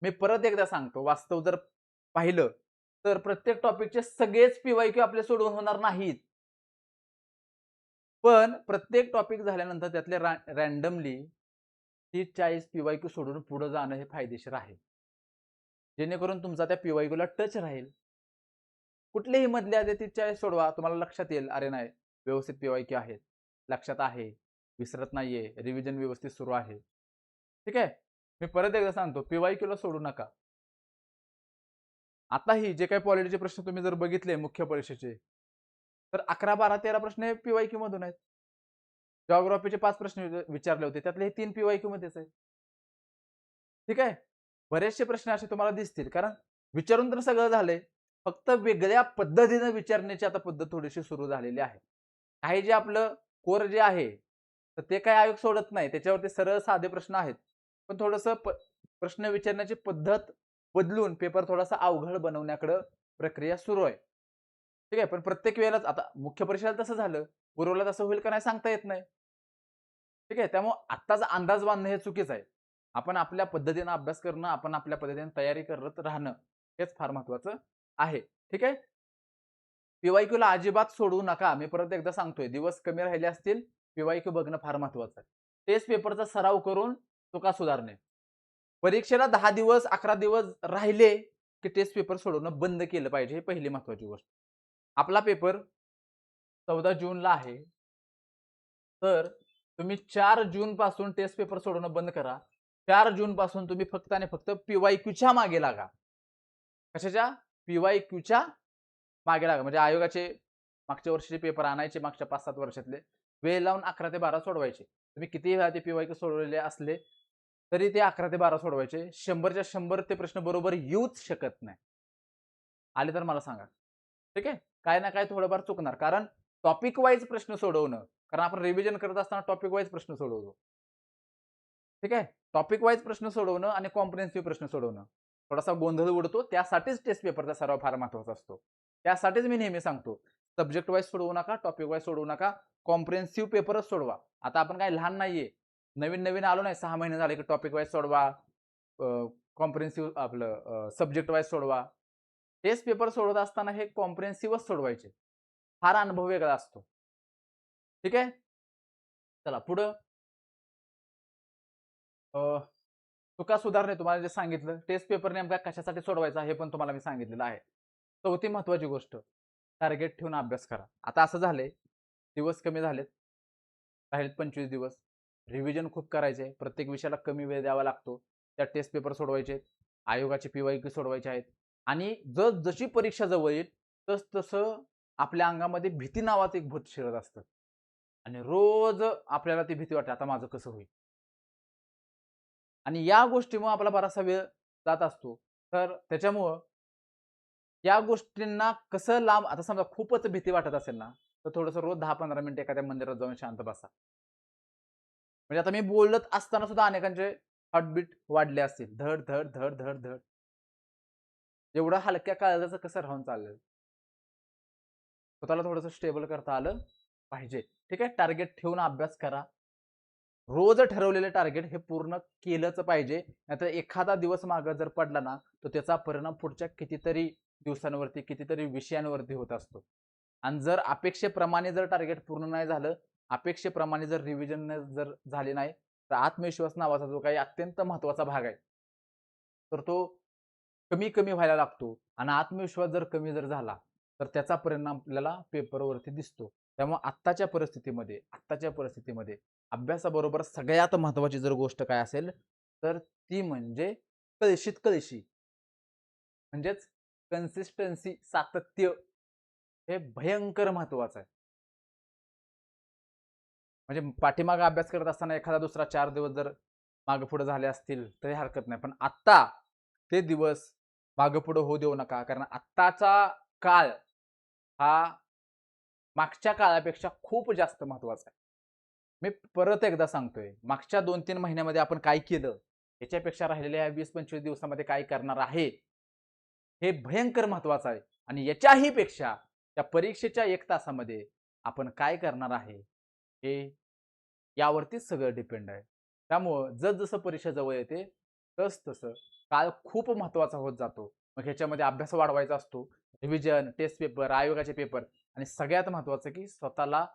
मी परत एकदा सांगतो, वास्तव जर पाहिलं तर प्रत्येक टॉपिकचे सगळेच पीवायक्यू आपले सोडवून होणार नाहीत. पण प्रत्येक टॉपिक झाल्यानंतर त्यातले रॅन्डमली 30-40 पीवायक्यू सोडून पुढे जाणं हे फायदेशीर आहे. जेणेकरून तुमचा त्या पीवायक्यूला टच राहील. कुठलेही मधल्या 30-40 सोडवा, तुम्हाला लक्षात येईल, अरे नाही व्यवस्थित पीवायक्यू आहेत, लक्षात आहे, विसरत नाहीये, रिव्हिजन व्यवस्थित सुरू आहे. ठीक आहे. मी परत एकदा सांगतो, पीवायक्यूला सोडू नका. आताही जे काही पॉलिटीचे प्रश्न तुम्ही जर बघितले मुख्य परीक्षेचे, तर 11, 12, 13 प्रश्न हे पीवायक्यू मधून आहेत. जॉग्राफीचे 5 प्रश्न विचारले होते, त्यातले हे 3 पीवायक्यू मध्येच आहेत. ठीक आहे. बरेचसे प्रश्न असे तुम्हाला दिसतील, कारण विचारून तर सगळं झालंय, फक्त वेगळ्या पद्धतीने विचारण्याची आता पद्धत थोडीशी सुरू झालेली आहे. काही जे आपलं कोर जे आहे, तर ते काही आयोग सोडत नाही, त्याच्यावरती सरळ साधे प्रश्न आहेत. पण थोडंसं प्रश्न विचारण्याची पद्धत बदलून पेपर थोडासा अवघड बनवण्याकडे प्रक्रिया सुरू आहे. ठीक आहे. पण प्रत्येक वेळेलाच आता मुख्य परीक्षेला तसं झालं, पूर्वला तसं होईल का नाही सांगता येत नाही. ठीक आहे. त्यामुळे आत्ताचा अंदाज बांधणं हे चुकीचं आहे. आपण आपल्या पद्धतीनं अभ्यास करणं, आपण आपल्या पद्धतीने तयारी करत राहणं हेच फार महत्वाचं आहे. ठीक आहे. पीवायक्यूला अजिबात सोडू नका. मी परत एकदा सांगतोय, दिवस कमी राहिले असतील, पीवायक्यू बघणं फार महत्वाचं आहे. टेस्ट पेपरचा सराव करून चुका सुधारणे. परीक्षेला 10 दिवस, 11 दिवस राहिले, की टेस्ट पेपर सोडवणं बंद केलं पाहिजे. ही पहिली महत्वाची गोष्ट. आपला पेपर 14 जूनला आहे. तर तुम्ही 4 जून पासून टेस्ट पेपर सोडवणं बंद करा. 4 जून पासून तुम्ही फक्त आणि फक्त पीवायक्यूच्या मागे लागा. कशाच्या? पीवायक्यूच्या मागे लागा. म्हणजे आयोगाचे मागच्या वर्षीचे पेपर आणायचे, मागच्या 5-7 वर्षातले, वेळ लावून 11 ते 12 सोडवायचे. तुम्ही कितीही वेळा ते पीवायक्यू सोडवलेले असले तरी ते 11 ते 12 सोडवायचे. 100च्या 100 ते प्रश्न बरोबर येऊच शकत नाही. आले तर मला सांगा. ठीक आहे. काय ना काय थोडंफार चुकणार, कारण टॉपिक वाईज प्रश्न सोडवणं, कारण आपण रिव्हिजन करत असताना टॉपिक वाईज प्रश्न सोडवतो. ठीक आहे. टॉपिक वाईज प्रश्न सोडवणं आणि कॉम्प्रिहेन्सिव्ह प्रश्न सोडवणं थोडासा गोंधळ उडतो. त्यासाठीच टेस्ट पेपरचा सराव फार महत्वाचा असतो. त्यासाठीच मी नेहमी सांगतो, सब्जेक्ट वाईज सोडवू नका, टॉपिक वाईज सोडवू नका, कॉम्प्रिहेन्सिव्ह पेपरच सोडवा. आता आपण काही लहान नाहीये, नवीन नवीन आलो नाही, 6 महिने झाले की टॉपिक वाईज सोडवा, कॉम्प्रिहेन्सिव्ह आपलं सब्जेक्ट वाईज सोडवा. टेस्ट पेपर सोडवत असताना हे कॉम्प्रिहेन्सिव्हच सोडवायचे. फार अनुभव वेगळा असतो. ठीक आहे. चला पुढं. चुका सुधारणे तुम्हाला जे सांगितलं, टेस्ट पेपर नेमका कशासाठी सोडवायचा हे पण तुम्हाला मी सांगितलेलं आहे. चौथी महत्वाची गोष्ट, टार्गेट ठेवून अभ्यास करा. आता असं झालंय, दिवस कमी झालेत, राहिलेत 25 दिवस. रिव्हिजन खूप करायचे, प्रत्येक विषयाला कमी वेळ द्यावा लागतो. त्या टेस्ट पेपर सोडवायचे, आयोगाचे पीवायक्यू सोडवायचे आहेत, आणि जशी परीक्षा जवळ येईल तस तसं आपल्या अंगामध्ये भीती नावाचं एक भूत शिरत असतं, आणि रोज आपल्याला ती भीती वाटते, आता माझं कसं होईल. आणि या गोष्टीमुळे आपला बराचसा वेळ जात असतो. तर त्याच्यामुळं या गोष्टींना कसं लांब, आता समजा खूपच भीती वाटत असेल ना, तर थोडंसं रोज 10-15 मिनिटं एखाद्या मंदिरात जाऊन शांत बसा. म्हणजे आता मी बोलत असताना सुद्धा अनेकांचे हार्टबीट वाढले असतील, धड धड धड धड धड. एवढं हलक्या काळजाचं कसं राहून चाललं. स्वतःला थोडंसं स्टेबल करता आलं पाहिजे. ठीक आहे. टार्गेट ठेवून अभ्यास करा. रोज ठरवलेले टार्गेट हे पूर्ण केलंच पाहिजे. नाहीतर एखादा दिवस मागं जर पडला ना, तर त्याचा परिणाम पुढच्या कितीतरी दिवसांवरती, कितीतरी विषयांवरती होत असतो. आणि जर अपेक्षेप्रमाणे जर टार्गेट पूर्ण नाही झालं, अपेक्षेप्रमाणे जर रिव्हिजन जर झाले नाही, तर आत्मविश्वास नावाचा जो काही अत्यंत महत्वाचा भाग आहे, तर तो कमी कमी व्हायला लागतो. आणि आत्मविश्वास जर कमी जर झाला, तर त्याचा परिणाम आपल्याला पेपरवरती दिसतो. त्यामुळे आत्ताच्या परिस्थितीमध्ये अभ्यासाबरोबर सगळ्यात महत्त्वाची जर गोष्ट काय असेल, तर ती म्हणजे कळशीत कळशी. म्हणजेच कन्सिस्टन्सी, सातत्य हे भयंकर महत्त्वाचं आहे. म्हणजे पाठीमागे अभ्यास करत असताना एखादा दुसरा 4 दिवस जर मागे-पुढे झाले असतील तरी हरकत नाही. पण आत्ता ते दिवस मागे-पुढे होऊ देऊ नका. कारण आत्ताचा काळ हा मागच्या काळापेक्षा खूप जास्त महत्त्वाचा आहे. मी परत एकदा सांगतोय, मागच्या 2-3 महिन्यामध्ये आपण काय केलं, याच्यापेक्षा राहिलेल्या 20-25 दिवसामध्ये काय करणार आहे, हे भयंकर महत्त्वाचं आहे. आणि याच्याही पेक्षा त्या परीक्षेच्या 1 तासामध्ये आपण काय करणार आहे, हे यावरतीच सगळं डिपेंड आहे. त्यामुळं जसं परीक्षा जवळ येते, तसं काळ खूप महत्त्वाचा होत जातो. मग ह्याच्यामध्ये अभ्यास वाढवायचा असतो, रिव्हिजन, टेस्ट पेपर, आयोगाचे पेपर आणि सगळ्यात महत्त्वाचं की स्वतःला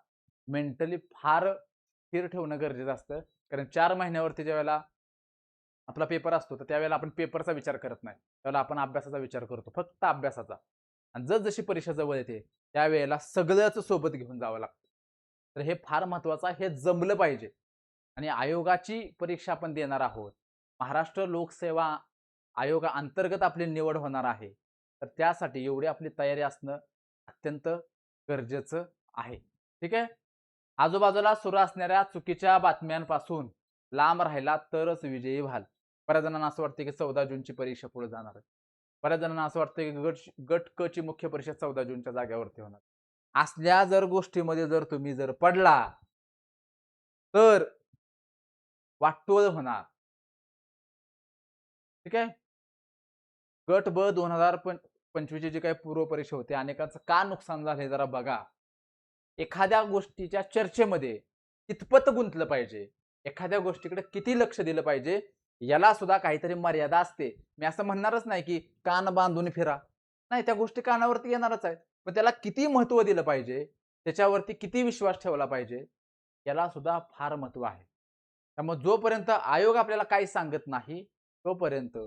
मेंटली फार स्थिर ठेवणं गरजेचं असतं. कारण 4 महिन्यावरती ज्यावेळेला आपला पेपर असतो, तर त्यावेळेला आपण पेपरचा विचार करत नाही. त्यावेळेला आपण अभ्यासाचा विचार करतो, फक्त अभ्यासाचा. आणि जशी परीक्षा जवळ येते, त्यावेळेला सगळंच सोबत घेऊन जावं लागतं. तर हे फार महत्त्वाचं आहे, हे जमलं पाहिजे. आणि आयोगाची परीक्षा आपण देणार आहोत. महाराष्ट्र लोकसेवा आयोगाअंतर्गत आपली निवड होणार आहे. तर त्यासाठी एवढी आपली तयारी असणं अत्यंत गरजेचं आहे. ठीक आहे? आजूबाजूला सुरू असणाऱ्या चुकीच्या बातम्यांपासून लांब राहिला तरच विजयी व्हाल. बऱ्याच जणांना असं वाटतं की 14 जूनची परीक्षा पुढे जाणार आहे. बऱ्याच जणांना असं वाटतं की गट क ची मुख्य परीक्षा 14 जूनच्या जागेवरती होणार. असल्या जर गोष्टीमध्ये जर तुम्ही जर पडला, तर वाटोळ होणार. ठीक आहे? गट ब 2025 ची जी काही पूर्व परीक्षा होती, अनेकांचं का नुकसान झालंय जरा बघा. एखाद्या गोष्टीच्या चर्चेमध्ये कितपत गुंतलं पाहिजे, एखाद्या गोष्टीकडे किती लक्ष दिलं पाहिजे, याला सुद्धा काहीतरी मर्यादा असते. मी असं म्हणणारच नाही की कान बांधून फिरा. नाही, त्या गोष्टी कानावरती येणारच आहेत. पण त्याला किती महत्त्व दिलं पाहिजे, त्याच्यावरती किती विश्वास ठेवला पाहिजे, याला सुद्धा फार महत्त्व आहे. त्यामुळे जोपर्यंत आयोग आपल्याला काही सांगत नाही, तोपर्यंत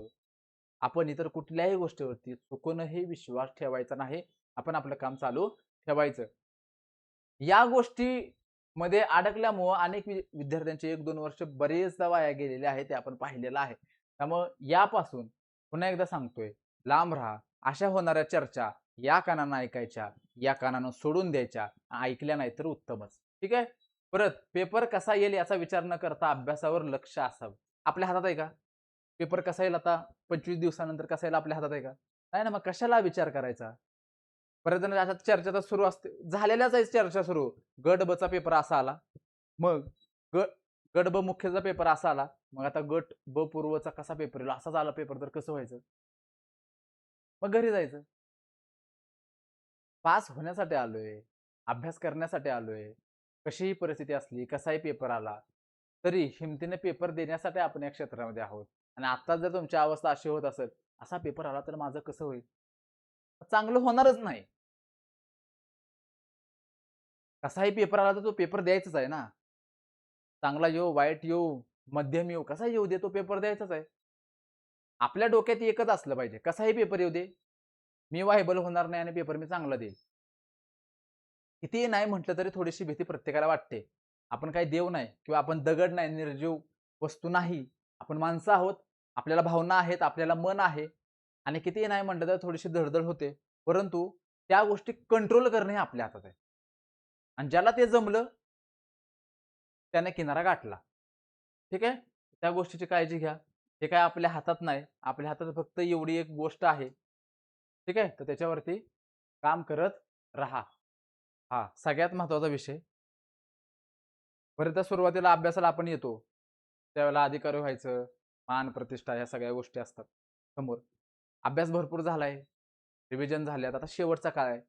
आपण इतर कुठल्याही गोष्टीवरती चुकूनही विश्वास ठेवायचा नाही. आपण आपलं काम चालू ठेवायचं. या गोष्टीमध्ये अडकल्यामुळं अनेक विद्यार्थ्यांचे 1-2 वर्ष बरेचदा वाया गेलेले आहेत, ते आपण पाहिलेलं आहे. त्यामुळं यापासून पुन्हा एकदा सांगतोय, लांब राहा. अशा होणाऱ्या चर्चा या कानानं ऐकायच्या, या कानानं सोडून द्यायच्या. ऐकल्या नाही तर उत्तमच. ठीक आहे? परत पेपर कसा येईल याचा विचार न करता अभ्यासावर लक्ष असावं. आपल्या हातात आहे का? पेपर कसा येईल आता 25 दिवसानंतर कसा येईल आपल्या हातात आहे का? नाही ना, मग कशाला विचार करायचा? बऱ्याच जण अशा चर्चा तर सुरू असते. झालेल्याच आहे चर्चा सुरू. गट ब चा पेपर असा आला. मग ग गट ब मुख्यचा पेपर असा आला. मग आता गट ब पूर्वचा कसा पेपर येईल? असाच आला पेपर तर कसं व्हायचं? मग घरी जायचं. पास होण्यासाठी आलोय, अभ्यास करण्यासाठी आलोय. कशीही परिस्थिती असली, कसाही पेपर आला, तरी हिमतीने पेपर देण्यासाठी आपण या क्षेत्रामध्ये आहोत. आणि आता जर तुमची अवस्था अशी होत असेल, असा पेपर आला तर माझं कसं होईल? चांगलं होणारच नाही. कसाही पेपर आला तर तो पेपर द्यायचाच आहे ना. चांगला येऊ, वाईट येऊ, मध्यम येऊ, कसाही येऊ दे, तो पेपर द्यायचाच आहे. आपल्या डोक्यात एकच असलं पाहिजे, कसाही पेपर येऊ दे, मी व्हायबल होणार नाही आणि पेपर मी चांगला देईल. कितीही नाही म्हटलं तरी थोडीशी भीती प्रत्येकाला वाटते. आपण काही देव नाही किंवा आपण दगड नाही, निर्जीव वस्तू नाही. आपण माणसं आहोत. आपल्याला भावना आहेत, आपल्याला मन आहे आणि कितीही नाही म्हटलं तर थोडीशी धडधड होते. परंतु त्या गोष्टी कंट्रोल करणे हे आपल्या हातात आहे. आणि ज्याला ते जमलं, त्याने किनारा गाठला. ठीक आहे? त्या गोष्टीची काळजी घ्या. हे काय आपल्या हातात नाही. आपल्या हातात फक्त एवढी एक गोष्ट आहे. ठीक आहे? तर त्याच्यावरती काम करत राहा. हां, सगळ्यात महत्त्वाचा विषय. बरं, तर सुरुवातीला अभ्यासाला आपण येतो. त्यावेळेला अधिकारी व्हायचं, मान, प्रतिष्ठा ह्या सगळ्या गोष्टी असतात समोर. अभ्यास भरपूर झालाय, रिव्हिजन झाल्यात, आता शेवटचा काळ आहे.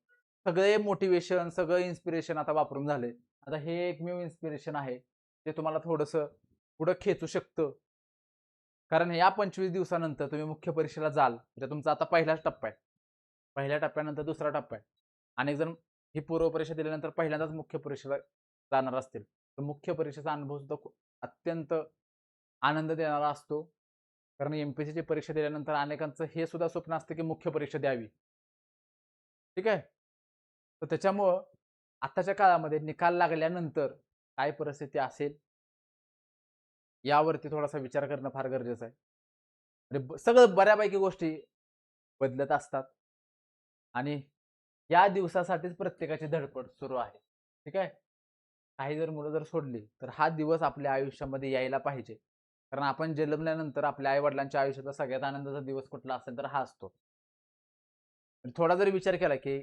सगळे मोटिव्हेशन, सगळं इन्स्पिरेशन आता वापरून झालंय. आता हे एकमेव इन्स्पिरेशन आहे, ते तुम्हाला थोडंसं पुढं खेचू शकतं. कारण या 25 दिवसानंतर तुम्ही मुख्य परीक्षेला जाल, म्हणजे तुमचा आता पहिलाच टप्पा आहे. पहिल्या टप्प्यानंतर दुसरा टप्पा आहे. अनेक जण ही पूर्व परीक्षा दिल्यानंतर पहिल्यांदाच मुख्य परीक्षेला जाणार असतील. तर मुख्य परीक्षेचा अनुभव सुद्धा खूप अत्यंत आनंद देणारा असतो. कारण एम-पी-एस-सीची परीक्षा दिल्यानंतर अनेकांचं हे सुद्धा स्वप्न असतं, की मुख्य परीक्षा द्यावी. ठीक आहे? तर त्याच्यामुळं आत्ताच्या काळामध्ये निकाल लागल्यानंतर काय परिस्थिती असेल, यावरती थोडासा विचार करणं फार गरजेचं आहे. म्हणजे सगळं बऱ्यापैकी गोष्टी बदलत असतात आणि या दिवसासाठीच प्रत्येकाची धडपड सुरू आहे. ठीक आहे. काही जर मुलं जर सोडली तर हा दिवस आपल्या आयुष्यामध्ये यायला पाहिजे. कारण आपण जन्मल्यानंतर आपल्या आई-वडिलांच्या आयुष्यातला सगळ्यात आनंदाचा दिवस कुठला असेल तर हा असतो. थोडा जरी विचार केला, की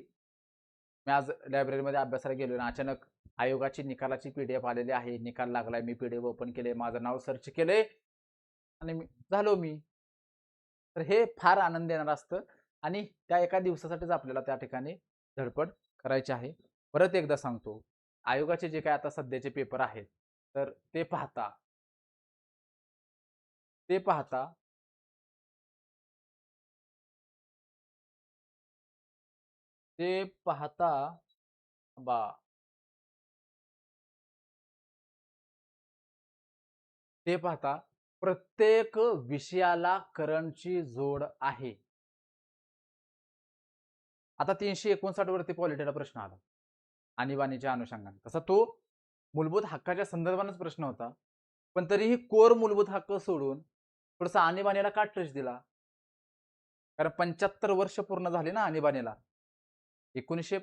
मी आज लायब्ररीमध्ये अभ्यासाला गेलो आणि अचानक आयोगाची निकालाची पीडीएफ आलेली आहे. निकाल लागलाय. मी पीडीएफ ओपन केले. माझं नाव सर्च केलंय आणि झालो मी. तर हे फार आनंद देणारं असतं आणि त्या एका दिवसासाठीच आपल्याला त्या ठिकाणी धडपड करायची आहे. परत एकदा सांगतो, आयोगाचे जे काही आता सध्याचे पेपर आहेत, तर ते पाहता ते पाहता बा ते पाहता प्रत्येक विषयाला करंटची जोड आहे. आता 359 वरती पॉलिटीला प्रश्न आला. आणीबाणीच्या अनुषंगाने. तसा तो मूलभूत हक्काच्या संदर्भानेच प्रश्न होता. पण तरीही कोर मूलभूत हक्क सोडून थोडासा आणीबाणीला का टच दिला? कारण 75 वर्ष पूर्ण झाली ना आणीबाणीला. 1900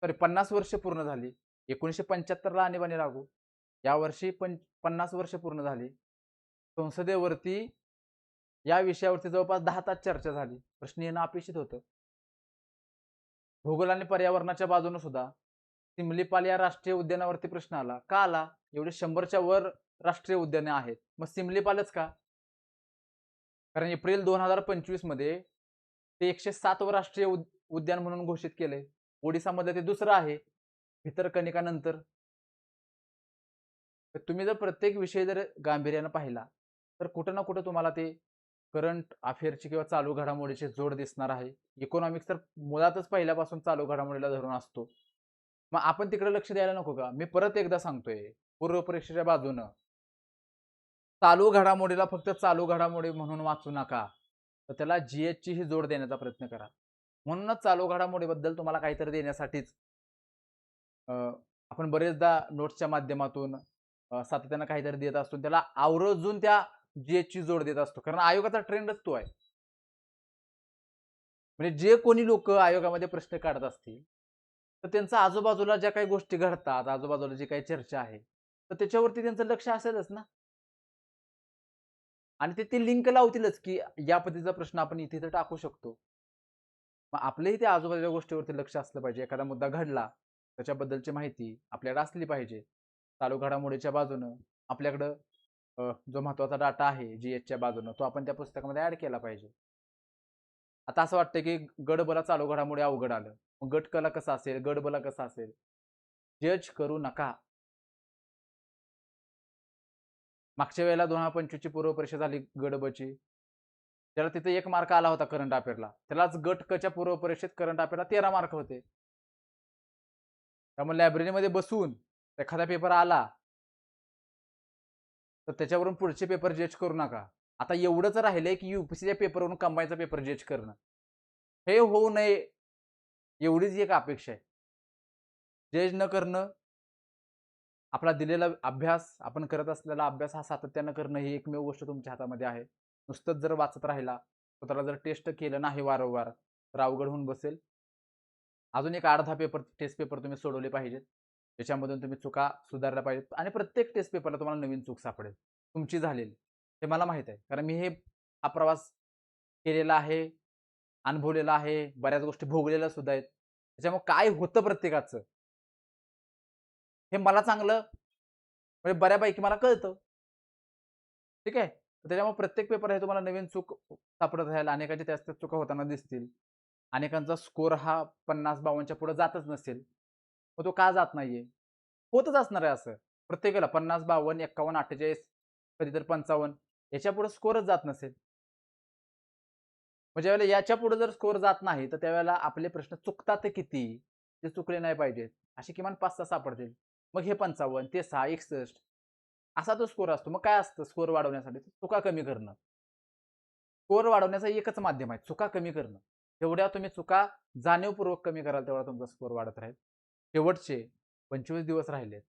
सॉरी 50 वर्ष पूर्ण झाली. 1975 ला आणीबाणी लागू. यावर्षी 50 वर्ष पूर्ण झाली. संसदेवरती या विषयावरती जवळपास 10 तास चर्चा झाली. प्रश्न येणं अपेक्षित होतं. भूगोल आणि पर्यावरणाच्या बाजूने सुद्धा सिमलीपाल या राष्ट्रीय उद्यानावरती प्रश्न आला. का आला? एवढे 100च्या वर राष्ट्रीय उद्याने आहेत. मग सिमलीपालच का? कारण एप्रिल 2025 मध्ये ते 107वं राष्ट्रीय उद्यान म्हणून घोषित केलंय. ओडिसामध्ये ते दुसरं आहे. भितरकनिका नंतर. तर तुम्ही जर प्रत्येक विषय जर गांभीर्यानं पाहिला, तर कुठं ना कुठं तुम्हाला ते करंट अफेअरची किंवा चालू घडामोडीची जोड दिसणार आहे. इकॉनॉमिक्स तर मुळातच पहिल्यापासून चालू घडामोडीला धरून असतो. मग आपण तिकडे लक्ष द्यायला नको का? मी परत एकदा सांगतोय, पूर्व परीक्षेच्या बाजूनं चालू घडामोडीला फक्त चालू घडामोडी म्हणून वाचू नका. तर त्याला जीएचची ही जोड देण्याचा प्रयत्न करा. म्हणूनच चालू घडामोडीबद्दल तुम्हाला काहीतरी देण्यासाठीच आपण बरेचदा नोट्सच्या माध्यमातून सातत्यानं काहीतरी देत असतो. त्याला आवर्जून त्या जीएचची जोड देत असतो. कारण आयोगाचा ट्रेंडच तो आहे. म्हणजे जे कोणी लोक आयोगामध्ये प्रश्न काढत असतील, तर त्यांचा आजूबाजूला ज्या काही गोष्टी घडतात, आजूबाजूला जी काही चर्चा आहे, तर त्याच्यावरती त्यांचं लक्ष असेलच ना. आणि ते लिंक लावतीलच, की या पद्धतीचा प्रश्न आपण इथे इथे टाकू शकतो. मग आपलंही त्या आजूबाजूच्या गोष्टीवरती लक्ष असलं पाहिजे. एखादा मुद्दा घडला, त्याच्याबद्दलची माहिती आपल्याला असली पाहिजे. चालू घडामोडीच्या बाजूनं आपल्याकडं जो महत्त्वाचा डाटा आहे जीएसच्या बाजूनं, तो आपण त्या पुस्तकामध्ये ॲड केला पाहिजे. आता असं वाटतं, की गडबला चालू घडामोडी अवघड आलं. मग गटकला कसं असेल, गडबला कसं असेल? जज करू नका. मागच्या वेळेला 2025 ची पूर्व परीक्षा झाली गट ब ची. त्याला तिथे 1 मार्क आला होता करंट अफेअरला. त्यालाच गट क च्या पूर्व परीक्षेत करंट अफेअरला 13 मार्क होते. त्यामुळे लायब्ररीमध्ये बसून एखादा पेपर आला, तर त्याच्यावरून पुढचे पेपर जज करू नका. आता एवढंच राहिलंय, की यूपीसीच्या पेपरवरून कंबाईनचा पेपर जज करणं. हे होऊ नये एवढीच एक अपेक्षा आहे. जज न करणं, आपला दिलेला अभ्यास, आपण करत असलेला अभ्यास हा सातत्यानं करणं ही एकमेव गोष्ट तुमच्या हातामध्ये आहे. नुसतंच जर वाचत राहिला, स्वतःला जर टेस्ट केलं नाही वारंवार, तर अवघड होऊन बसेल. अजून एक 8-10 पेपर टेस्ट पेपर तुम्ही सोडवले पाहिजेत. त्याच्यामधून तुम्ही चुका सुधारल्या पाहिजेत आणि प्रत्येक टेस्ट पेपरला तुम्हाला नवीन चूक सापडेल. तुमची झालेली. हे मला माहीत आहे. कारण मी हा प्रवास केलेला आहे, अनुभवलेला आहे, बऱ्याच गोष्टी भोगलेल्या सुद्धा आहेत. त्याच्यामुळे काय होतं प्रत्येकाचं, हे मला चांगलं म्हणजे बऱ्यापैकी मला कळतं. ठीक आहे. त्याच्यामुळे प्रत्येक पेपर हे तुम्हाला नवीन चूक सापडत राहील. अनेकांच्या त्याच चुका होताना दिसतील. अनेकांचा स्कोर हा 50-52 च्या पुढे जातच नसेल. मग तो का जात नाहीये? होतच असणार आहे असं. प्रत्येकाला 50, 52, 51, 48 कधीतरी 55 याच्या पुढे स्कोरच जात नसेल. मग ज्यावेळेला याच्या पुढे जर स्कोर जात नाही, तर त्यावेळेला आपले प्रश्न चुकतात किती? ते चुकले नाही पाहिजेत. असे किमान 5-6 सापडतील. मग हे 55, ते 6, 61 असा तो स्कोर असतो. मग काय असतं स्कोर वाढवण्यासाठी? चुका कमी करणं. स्कोर वाढवण्याचं एकच माध्यम आहे, चुका कमी करणं. जेवढ्या तुम्ही चुका जाणीवपूर्वक कमी कराल, तेवढा तुमचा स्कोर वाढत राहील. शेवटचे 25 दिवस राहिलेत.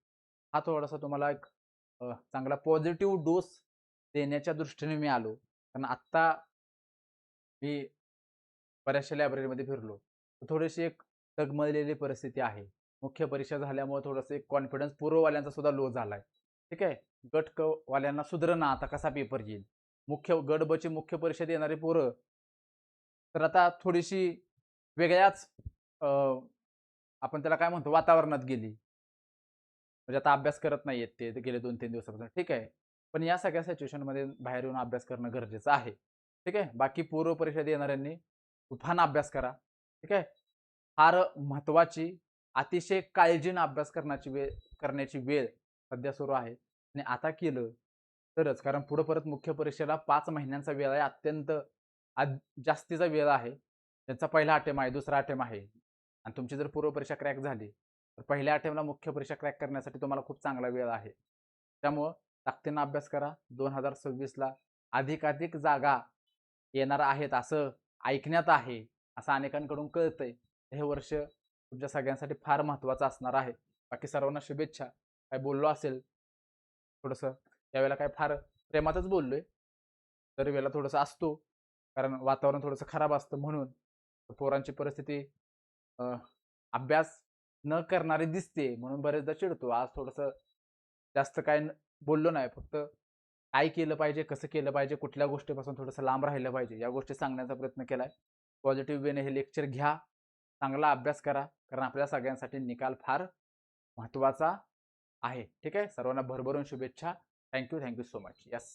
हा थोडासा तुम्हाला एक चांगला पॉझिटिव्ह डोस देण्याच्या दृष्टीने मी आलो. कारण आत्ता मी बऱ्याचशा लायब्ररीमध्ये फिरलो. थोडीशी एक डगमगलेली परिस्थिती आहे. मुख्य परीक्षा झाल्यामुळे थोडंसं एक कॉन्फिडन्स पूर्ववाल्यांचा सुद्धा लो झालाय. ठीक आहे. गट क वाल्यांना सुधरेना आता कसा पेपर येईल. गट ब ची मुख्य परीक्षा देणारी पोरं तर आता थोडीशी वेगळ्याच अ, आपण त्याला काय म्हणतो वातावरणात गेली. म्हणजे आता अभ्यास करत नाहीयेत ते गेले 2-3 दिवसापासून. ठीक आहे. पण या सगळ्या सिच्युएशनमध्ये बाहेर येऊन अभ्यास करणं गरजेचं आहे. ठीक आहे. बाकी पूर्व परीक्षा देणाऱ्यांनी तुफान अभ्यास करा. ठीक आहे. फार महत्त्वाची, अतिशय काळजीनं अभ्यास करण्याची वेळ सध्या सुरू आहे आणि आता केलं तरच कारण पुढे परत मुख्य परीक्षेला 5 महिन्यांचा वेळ आहे. अत्यंत जास्तीचा वेळ आहे. त्यांचा पहिला अटेम्प्ट आहे, दुसरा अटेम्प्ट आहे आणि तुमची जर पूर्व परीक्षा क्रॅक झाली तर पहिल्या अटेम्प्टला मुख्य परीक्षा क्रॅक करण्यासाठी तुम्हाला खूप चांगला वेळ आहे. त्यामुळं ताकदीनं अभ्यास करा. 2026ला अधिकाधिक जागा येणार आहेत असं ऐकण्यात आहे. असं अनेकांकडून कळतंय. हे वर्ष तुमच्या सगळ्यांसाठी फार महत्त्वाचं असणार आहे. बाकी सर्वांना शुभेच्छा. काय बोललो असेल थोडंसं त्यावेळेला काय फार प्रेमातच बोललोय. दर वेळेला थोडंसं असतो. कारण वातावरण थोडंसं खराब असतं म्हणून. पोरांची परिस्थिती अ, अभ्यास न करणारी दिसते म्हणून बरेचदा चिडतो. आज थोडंसं जास्त काय बोललो नाही. फक्त काय केलं पाहिजे, कसं केलं पाहिजे, कुठल्या गोष्टीपासून थोडंसं लांब राहिलं पाहिजे, या गोष्टी सांगण्याचा प्रयत्न केलाय. पॉझिटिव्ह वेने हे लेक्चर घ्या. चांगला अभ्यास करा. कारण आपल्या सगळ्यांसाठी निकाल फार महत्त्वाचा आहे. ठीक आहे. सर्वांना भरभरून शुभेच्छा. Thank you so much. Yes.